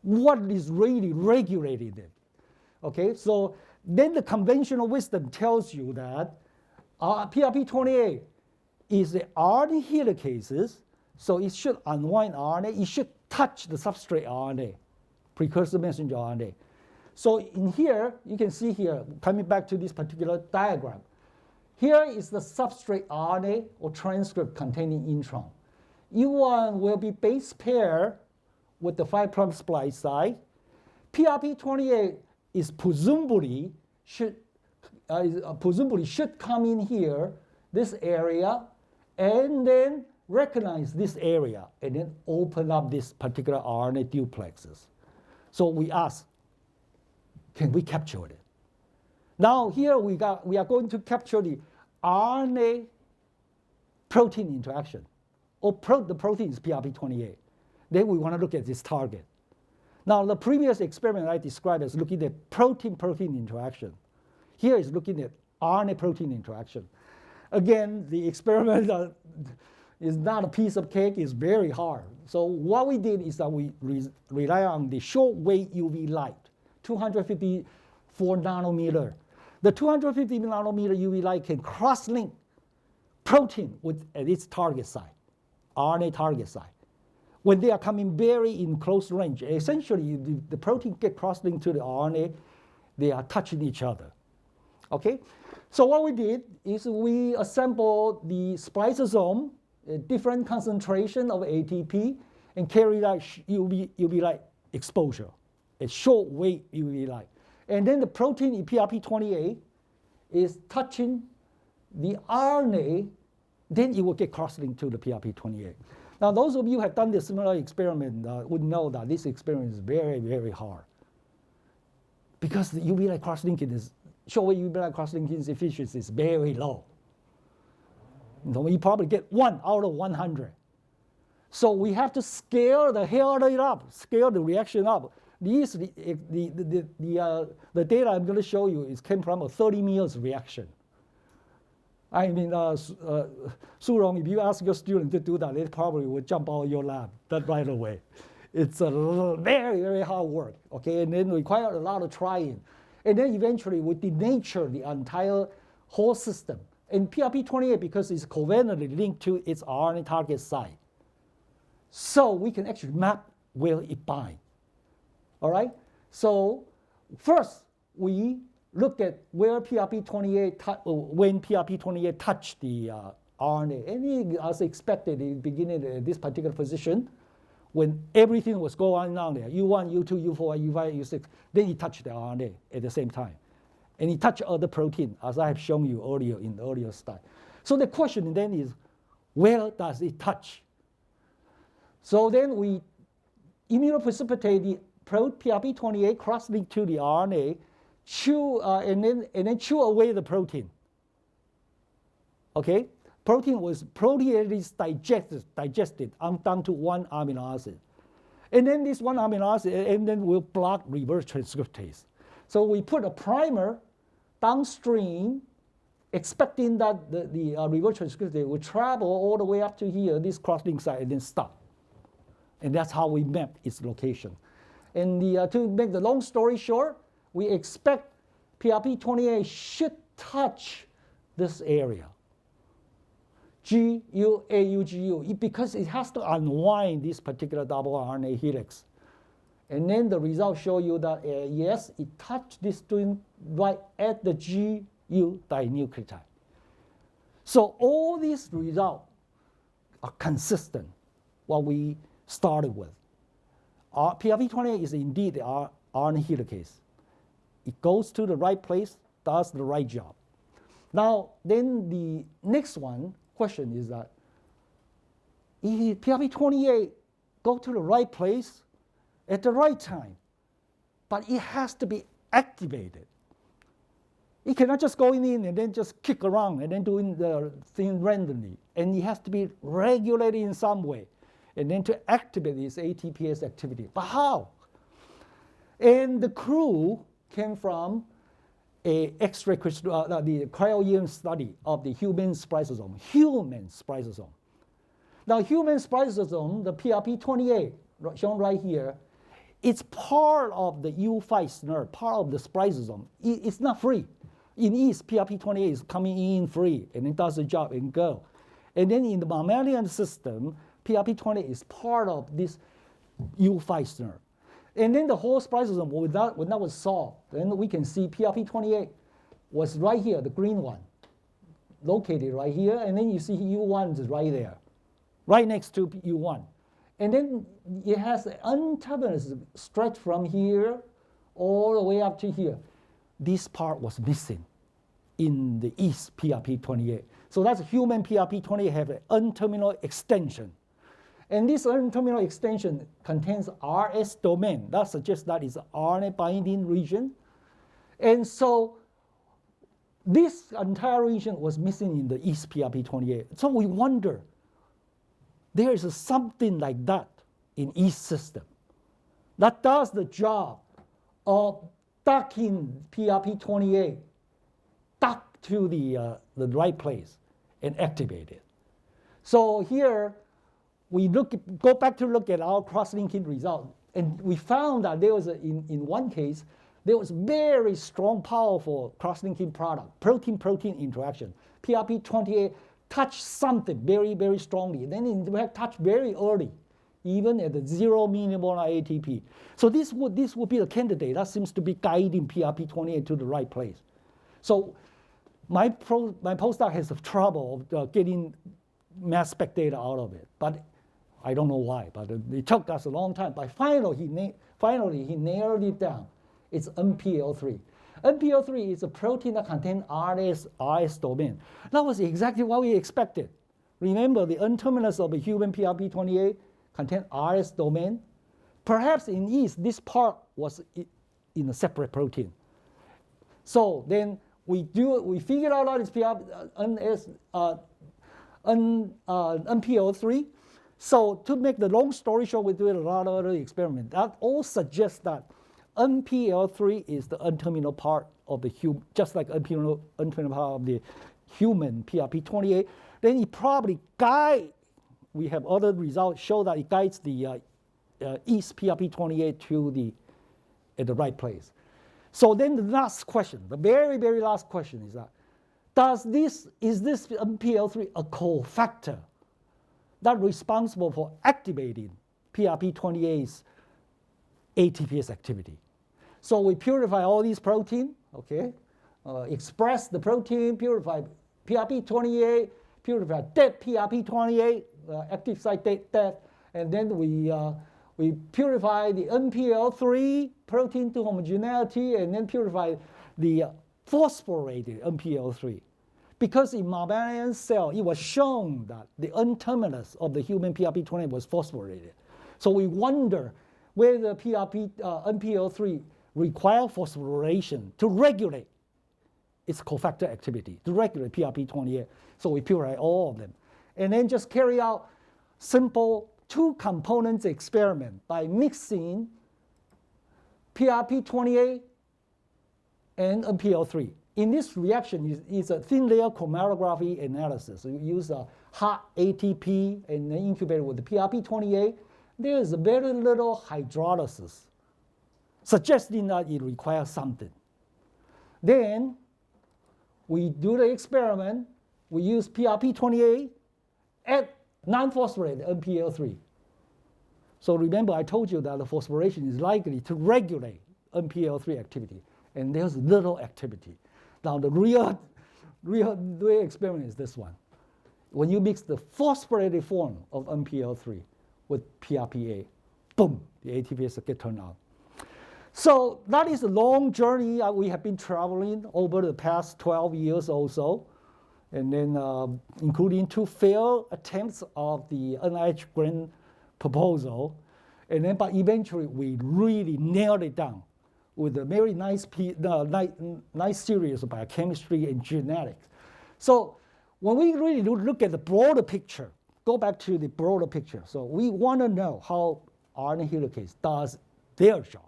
What is really regulating it? Okay, so then the conventional wisdom tells you that Prp28 is the RNA helicases, so it should unwind RNA, it should touch the substrate RNA, precursor messenger RNA. So in here, you can see here, coming back to this particular diagram, here is the substrate RNA or transcript containing intron. U1 will be base pair with the 5' splice site. Prp28 is presumably should come in here, this area, and then recognize this area, and then open up this particular RNA duplexes. So we ask, can we capture it? Now here we are going to capture the RNA protein interaction, or the protein is Prp28. Then we want to look at this target. Now the previous experiment I described as looking at protein-protein interaction. Here is looking at RNA protein interaction. Again, the experiment is not a piece of cake, it's very hard. So what we did is that we rely on the short-wave UV light, 254 nanometer. The 250 nanometer UV light can cross-link protein at its target site, RNA target site. When they are coming very in close range, essentially the protein get cross-linked to the RNA, they are touching each other. Okay? So what we did is we assembled the spliceosome, a different concentration of ATP, and carried out UV light exposure, a short wave UV light. And then the protein in Prp28 is touching the RNA, then it will get cross-linked to the Prp28. Now, those of you who have done this similar experiment would know that this experiment is very, very hard. Because the UV light cross-linking is, short-wave UV light cross-linking efficiency is very low. You probably get 1 out of 100. So we have to scale the hell rate up, scale the reaction up. The data I'm going to show you came from a 30 meals reaction. I mean, Surong, if you ask your student to do that, they probably would jump out of your lab right away. It's a very, very hard work, okay? And then require a lot of trying. And then eventually we denature the entire whole system. And Prp28, because it's covalently linked to its RNA target site, so we can actually map where it binds. All right? So first, we look at where Prp28, when Prp28 touched the RNA. And as expected, it began at this particular position when everything was going on there, U1, U2, U4, U5, U6, then it touched the RNA at the same time. And it touched other protein, as I have shown you earlier in the earlier slide. So the question then is, where does it touch? So then we immunoprecipitate the Prp28 cross-linked to the RNA, and then chew away the protein. Okay? Protein was proteases digested down to 1 amino acid. And then this 1 amino acid, and then we'll block reverse transcriptase. So we put a primer downstream, expecting that the reverse transcriptase will travel all the way up to here, this cross-link site, and then stop. And that's how we map its location. And to make the long story short, we expect Prp28 should touch this area, GU, because it has to unwind this particular double RNA helix. And then the results show you that, yes, it touched this twin right at the GU dinucleotide. So all these results are consistent, what we started with. Prp28 is indeed the RNA helicase. It goes to the right place, does the right job. Now, then the next question is that if Prp28 go to the right place at the right time, but it has to be activated. It cannot just go in and then just kick around and then doing the thing randomly. And it has to be regulated in some way. And then to activate this ATPase activity. But how? And the clue came from the cryo-EM study of the human spliceosome. Now, human spliceosome, the Prp28, shown right here, it's part of the U5 SNRP, part of the spliceosome. It's not free. In yeast, Prp28 is coming in free, and it does the job and go. And then in the mammalian system, Prp28 is part of this U5 SNRP. And then the whole spliceosome, when that was solved, then we can see Prp28 was right here, the green one, located right here. And then you see U1 is right there, right next to U1. And then it has an N-terminal stretch from here all the way up to here. This part was missing in the yeast Prp28. So that's human Prp28 have an N-terminal extension. And this N-terminal extension contains RS domain. That suggests that it's an RNA binding region. And so this entire region was missing in the yeast Prp28. So we wonder, there is something like that in yeast system that does the job of docking Prp28 dock to the right place and activate it. So here we go back to look at our cross-linking result, and we found that there was in one case there was very strong, powerful cross-linking product, protein-protein interaction. Prp28 touched something very, very strongly. Then it had touched very early, even at the 0 millimolar ATP. So this would be the candidate that seems to be guiding Prp28 to the right place. So my postdoc has trouble getting mass spec data out of it, but I don't know why. But it took us a long time. But finally, he narrowed it down. It's NPL3. NPL3 is a protein that contains RS domain. That was exactly what we expected. Remember, the N-terminus of a human Prp28 contains RS domain. Perhaps in yeast, this part was in a separate protein. So then we figured out that it's NPL3. So to make the long story short, we do a lot of other experiments. That all suggests that NPL3 is the N-terminal part of the human, just like N-terminal part of the human Prp28. Then it probably guides, we have other results show that it guides the yeast Prp28 at the right place. So then the last question, the very, very last question is that, is this NPL3 a cofactor that's responsible for activating Prp28's ATPase activity? So we purify all these proteins, okay? Express the protein, purify Prp28, purify dead Prp28, active site death, and then we purify the NPL3 protein to homogeneity, and then purify the phosphorylated NPL3. Because in mammalian cell, it was shown that the N-terminus of the human Prp28 was phosphorylated. So we wonder whether NPL3 require phosphorylation to regulate its cofactor activity, to regulate Prp28. So we purify all of them. And then just carry out simple two components experiment by mixing Prp28 and NPL3. In this reaction, it's a thin layer chromatography analysis. So you use a hot ATP and then incubate it with the Prp28. There is very little hydrolysis, suggesting that it requires something. Then we do the experiment. We use Prp28 at non-phosphorylated NPL3. So remember, I told you that the phosphorylation is likely to regulate NPL3 activity, and there's little activity. Now the real experiment is this one. When you mix the phosphorylated form of NPL3 with PRPA, boom, the ATPase get turned on. So that is a long journey we have been traveling over the past 12 years or so, and then including 2 failed attempts of the NIH grant proposal, and then but eventually we really nailed it down with a very nice series of biochemistry and genetics. So when we really look at the broader picture, go back to the broader picture. So we want to know how RNA helicase does their job.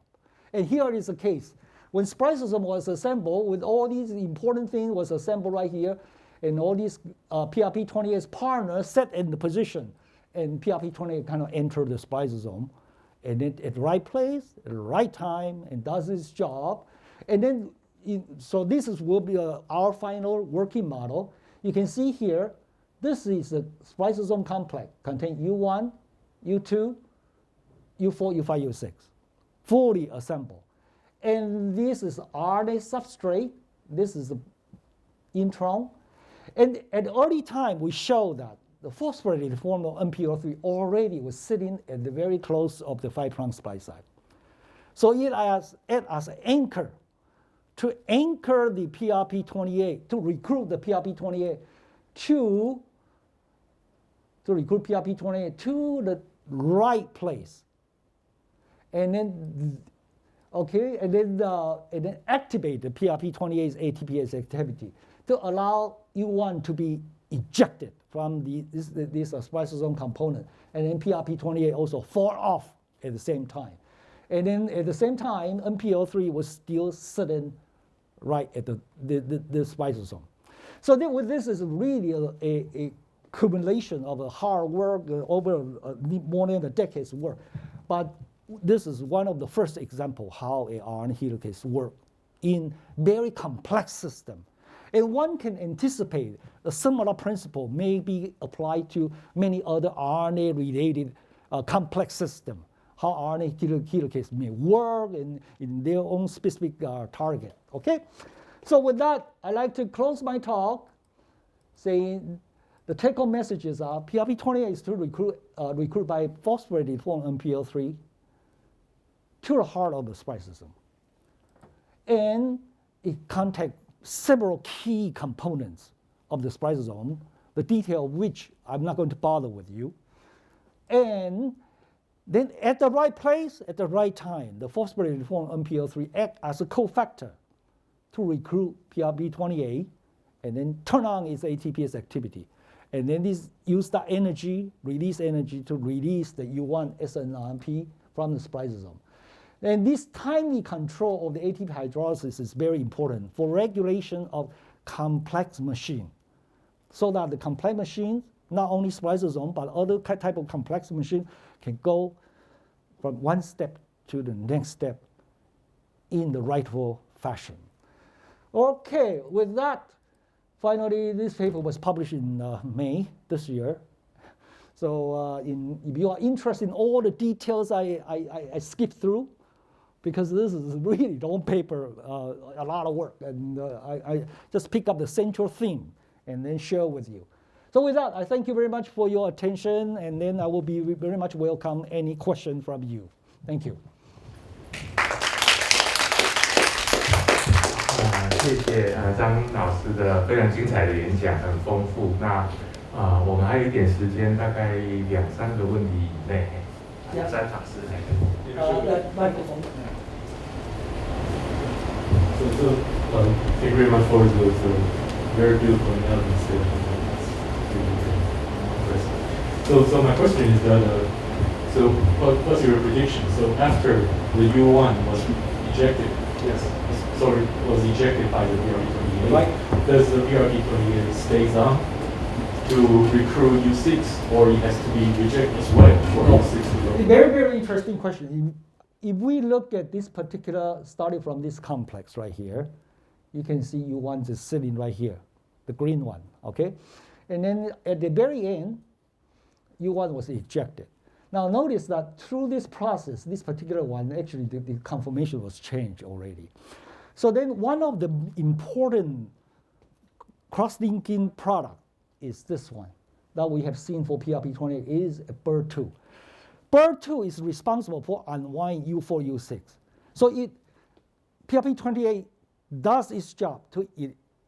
And here is the case. When spliceosome was assembled, with all these important things was assembled right here, and all these Prp28 partners set in the position, and Prp28 kind of entered the spliceosome, and then at the right place, at the right time, and does its job. And then, so this will be our final working model. You can see here, this is a spliceosome complex, contain U1, U2, U4, U5, U6, fully assembled. And this is RNA substrate. This is the intron. And at the early time, we showed that the phosphorylated form of NPO3 already was sitting at the very close of the 5' splice site. So it as an anchor to anchor the Prp28, to recruit the Prp28 to the right place. And then and then activate the Prp28's ATPase activity to allow U1 to be ejected from this spliceosome component, and then Prp28 also fall off at the same time. And then at the same time, NPO3 was still sitting right at the spliceosome. So this is really a accumulation of a hard work over more than a decade's work. But this is one of the first examples how a RNA helicase works in very complex system. And one can anticipate a similar principle may be applied to many other RNA-related complex systems, how RNA helicase may work in their own specific target. Okay? So with that, I'd like to close my talk saying the take-home messages are Prp28 is to recruit by phosphorylated form NPO3 to the heart of the spliceosome. And it contains several key components of the spliceosome, the detail of which I'm not going to bother with you. And then at the right place, at the right time, the phosphorylated form NPO3 act as a cofactor to recruit Prp28 and then turn on its ATPase activity. And then this use that energy, release energy to release the U1 sNRNP from the spliceosome. And this timely control of the ATP hydrolysis is very important for regulation of complex machine, so that the complex machine, not only spliceosome, but other type of complex machine can go from one step to the next step in the rightful fashion. Okay, with that, finally, this paper was published in May this year. So if you are interested in all the details I skipped through, because this is really long paper, a lot of work, and I just pick up the central theme and then share with you. So with that, I thank you very much for your attention, and then I will be very much welcome any question from you. Thank you. 谢谢张老师的非常精彩的演讲，很丰富。那我们还有一点时间，大概2-3个问题以内。詹老师来。Thank you very much for those very beautiful analysis. So my question is that, so what's your prediction? So after the U1 was ejected, was ejected by the Prp28, does the Prp28 stays on to recruit U6, or it has to be rejected as well for U6 to go? Very, very interesting question. If we look at this particular, starting from this complex right here, you can see U1 is sitting right here, the green one, okay? And then at the very end, U1 was ejected. Now notice that through this process, this particular one, actually the conformation was changed already. So then one of the important cross-linking product is this one that we have seen for Prp28 is a BER2. BER2 is responsible for unwind U4, U6. So Prp28 does its job to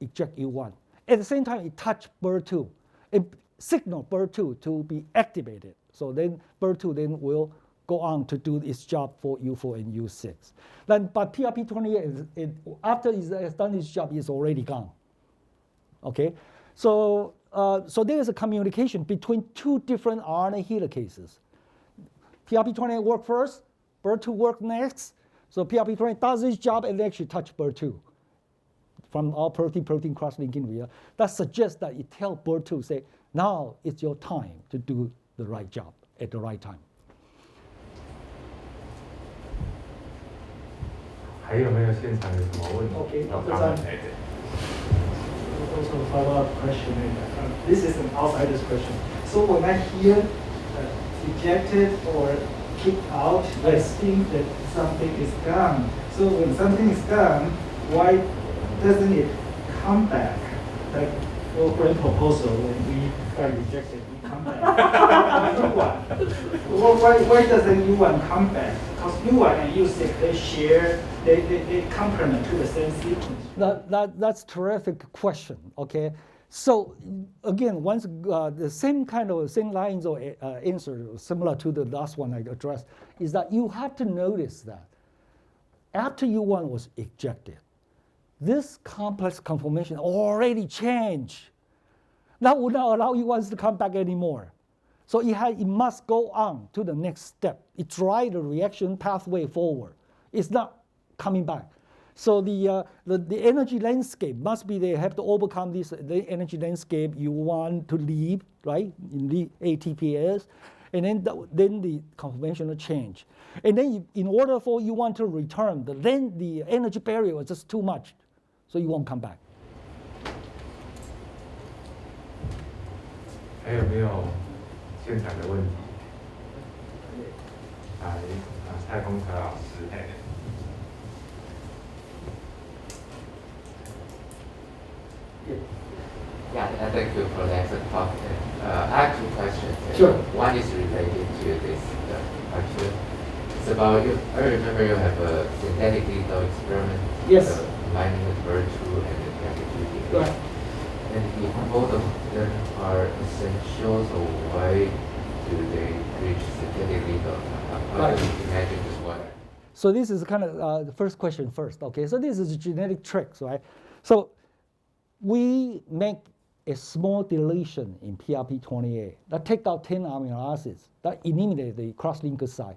eject U1. At the same time, it touches BER2. It signals BER2 to be activated. So then BER2 then will go on to do its job for U4 and U6. But Prp28, after it's done its job, it's already gone. Okay, so there is a communication between two different RNA helicases. Prp28 work first, BER2 work next. So Prp28 does its job and actually touch BER2 from our protein-protein cross-linking reaction. That suggests that it tells BER2, say, now it's your time to do the right job at the right time. 还有没有现场有什么问题？ Okay, 要 Dr. 他们 Zhang. 来的 Also a follow-up question. This is an outsider's question. So when I hear ejected or kicked out, I think that something is gone. So when something is gone, why doesn't it come back? Like for grand proposal, when we got rejected, we come back. Why doesn't U1 come back? Because U1 and U6, they share, they complement to the same sequence. That's a terrific question, okay? So again, once the same lines of answer, similar to the last one I addressed, is that you have to notice that after U1 was ejected, this complex conformation already changed. That would not allow U1s to come back anymore. So it must go on to the next step. It drives the reaction pathway forward. It's not coming back. So the energy landscape must be, they have to overcome the energy landscape you want to leave, right, in the ATPase, and then the conformational change. And then in order for you want to return, then the energy barrier was just too much, so you won't come back. 还有没有现场的问题？来，蔡丰和老师。 Yeah, thank you for the excellent talk. I have two questions. Sure. One is related to this lecture. It's about you. I remember you have a synthetic lethal experiment. Yes. Combining with BER2 and the Prp28. Right. And if both of them are essential, so why do they reach synthetic lethal? How do you imagine this one? So this is kind of the first question first. Okay, so this is genetic tricks, right? So we make a small deletion in Prp28 that take out 10 amino acids that eliminate the cross-linker site.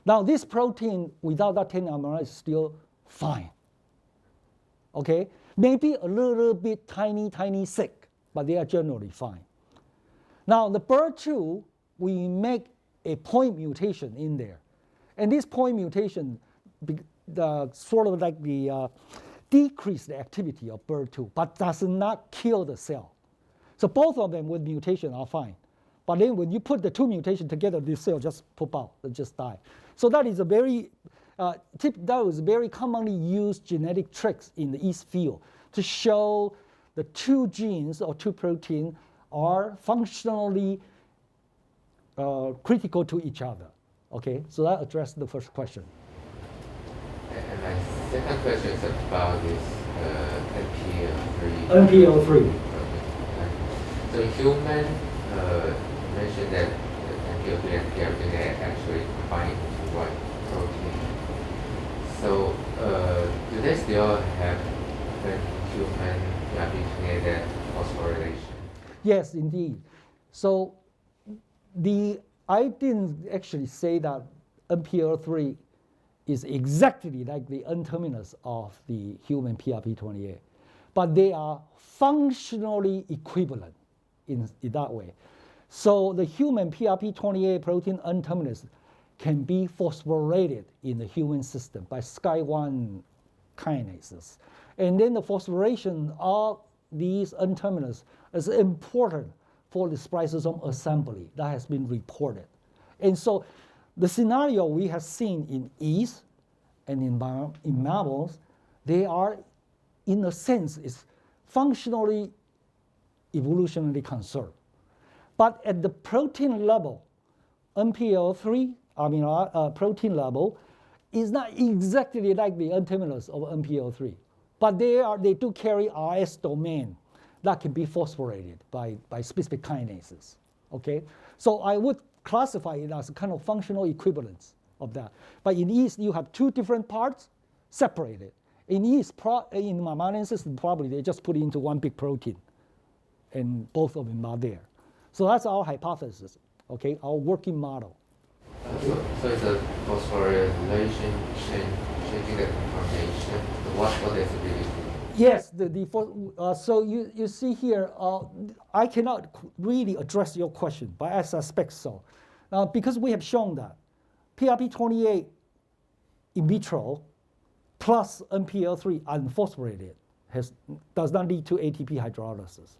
Now this protein without that 10 amino acids is still fine. Okay, maybe a little bit tiny sick, but they are generally fine. Now the BER2, we make a point mutation in there, and this point mutation sort of like the decrease the activity of BER2, but does not kill the cell. So both of them with mutation are fine. But then when you put the two mutations together, the cell just pop out, it just die. So that is a very, that was very commonly used genetic tricks in the yeast field to show the two genes or two proteins are functionally critical to each other. Okay, so that addressed the first question. And my second question is about this NPL3. NPL3. So in human, you mentioned that NPL3 and Prp28 actually combine into one protein. So do they still have the human Prp28 phosphorylation? Yes, indeed. So I didn't actually say that NPL3 is exactly like the N-terminus of the human Prp28, but they are functionally equivalent in that way. So the human Prp28 protein N-terminus can be phosphorylated in the human system by SCY1 kinases. And then the phosphorylation of these N-terminus is important for the spliceosome assembly that has been reported. And so the scenario we have seen in yeast and in mammals, they are, in a sense, is functionally evolutionarily conserved. But at the protein level, NPL3 protein level is not exactly like the N-terminus of NPL3, but they do carry RS domain that can be phosphorylated by specific kinases. Okay, so I would classify it as a kind of functional equivalence of that. But in yeast, you have two different parts separated. In yeast, in mammalian system, probably they just put it into one big protein, and both of them are there. So that's our hypothesis, okay, our working model. So it's a phosphorylation changing the conformation. What is it really? Yes, so you see here, I cannot really address your question, but I suspect so. Because we have shown that Prp28 in vitro plus NPL3 unphosphorylated does not lead to ATP hydrolysis.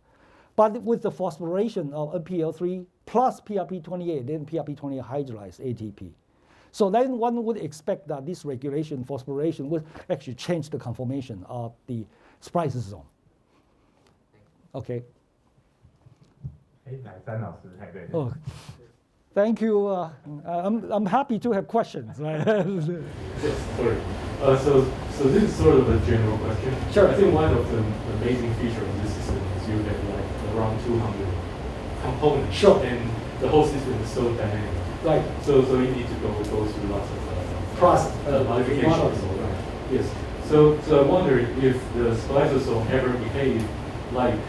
But with the phosphorylation of NPL3 plus Prp28, then Prp28 hydrolyzed ATP. So then one would expect that this regulation, phosphorylation, would actually change the conformation of the spliceosome. Okay. Oh, thank you. I'm happy to have questions. Yes, sorry. So this is sort of a general question. Sure. I think one of the amazing features of this system is you get like around 200 components. Sure. And the whole system is so dynamic. Right. So you need to go through lots of Process. modifications. Yes. So I wonder if the spliceosome ever behave like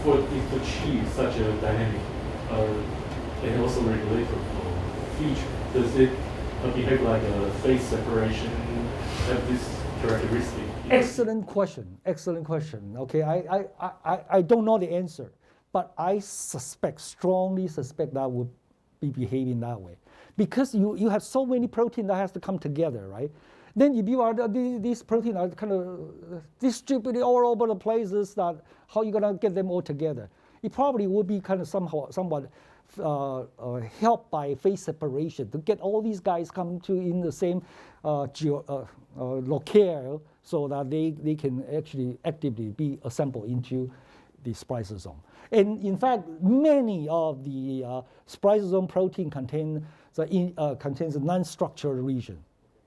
for it to achieve such a dynamic and also regulatory feature. Does it behave like a phase separation? Have this characteristic? Excellent question. Excellent question. Okay, I don't know the answer, but I strongly suspect that would be behaving that way, because you have so many proteins that has to come together, right? Then if you are these proteins are kind of distributed all over the places, that how are you gonna get them all together? It probably will be kind of somewhat helped by phase separation to get all these guys come to in the same locale, so that they can actually actively be assembled into the spliceosome. And in fact, many of the spliceosome protein contains a non-structured region,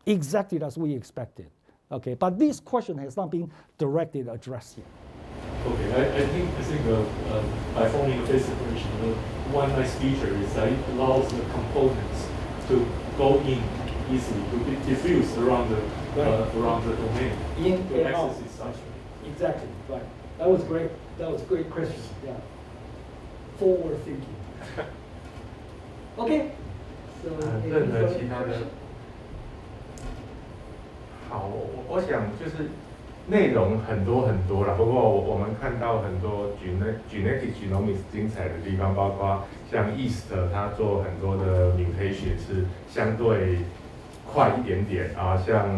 exactly as we expected. Okay, but this question has not been directly addressed yet. Okay, I think by forming a phase separation, one nice feature is that it allows the components to go in easily, to be diffused around the domain. In to and out. access its substrate. Exactly, right. That was great. That was a great question. Yeah. Forward thinking. Okay. So 任何其他的，好，我想就是内容很多啦。不过我们看到很多 genetic genomics 精彩的地方，包括像 yeast 它做很多的 mutation 是相对快一点点啊，像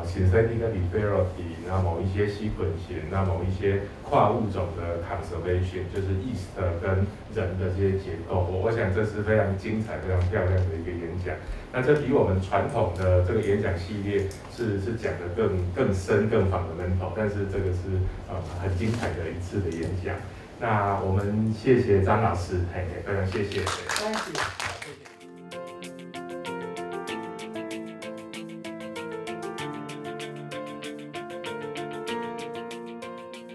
synthetic lethality， 那某一些sequential， 那某一些跨物种的 conservation， 就是 yeast 跟人的这些结构，我想这是非常精彩、非常漂亮的一个演讲。那这比我们传统的这个演讲系列是讲的更深、更 fundamental， 但是这个是很精彩的一次的演讲。那我们谢谢张老师，非常谢谢。Thank you.